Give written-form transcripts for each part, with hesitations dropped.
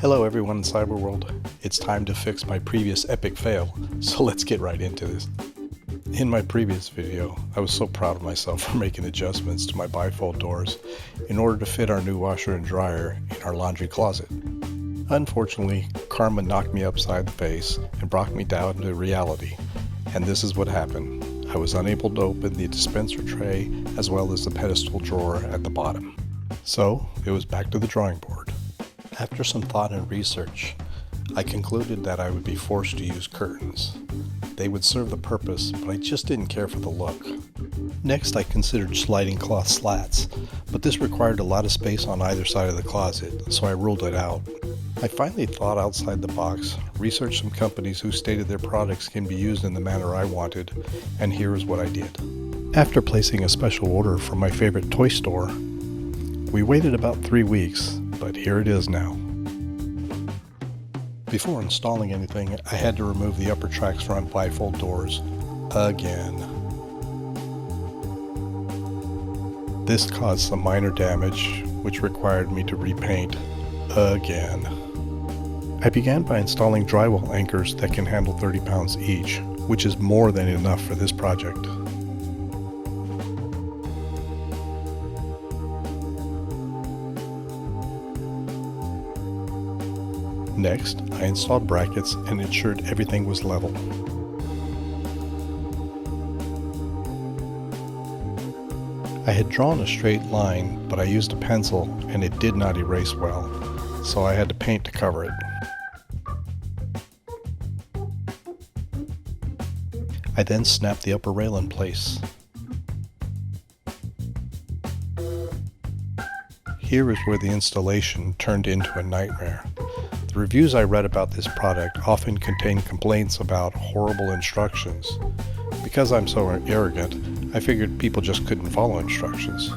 Hello everyone in Cyberworld. It's time to fix my previous epic fail, so let's get right into this. In my previous video, I was so proud of myself for making adjustments to my bifold doors in order to fit our new washer and dryer in our laundry closet. Unfortunately, karma knocked me upside the face and brought me down to reality, and this is what happened. I was unable to open the dispenser tray as well as the pedestal drawer at the bottom. So, it was back to the drawing board. After some thought and research, I concluded that I would be forced to use curtains. They would serve the purpose, but I just didn't care for the look. Next, I considered sliding cloth slats, but this required a lot of space on either side of the closet, so I ruled it out. I finally thought outside the box, researched some companies who stated their products can be used in the manner I wanted, and here is what I did. After placing a special order from my favorite toy store, we waited about 3 weeks, but here it is now. Before installing anything, I had to remove the upper tracks front bifold doors again. This caused some minor damage, which required me to repaint again. I began by installing drywall anchors that can handle 30 pounds each, which is more than enough for this project. Next, I installed brackets and ensured everything was level. I had drawn a straight line, but I used a pencil and it did not erase well, so I had to paint to cover it. I then snapped the upper rail in place. Here is where the installation turned into a nightmare. The reviews I read about this product often contain complaints about horrible instructions. Because I'm so arrogant, I figured people just couldn't follow instructions.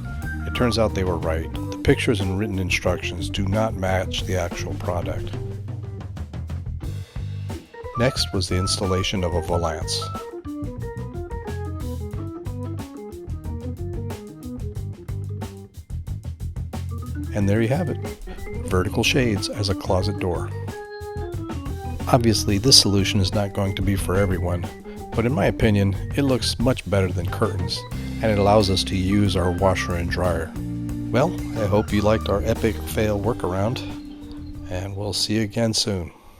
It turns out they were right. The pictures and written instructions do not match the actual product. Next was the installation of a valance. And there you have it. Vertical shades as a closet door. Obviously, this solution is not going to be for everyone, but in my opinion, it looks much better than curtains, and it allows us to use our washer and dryer. Well, I hope you liked our epic fail workaround, and we'll see you again soon.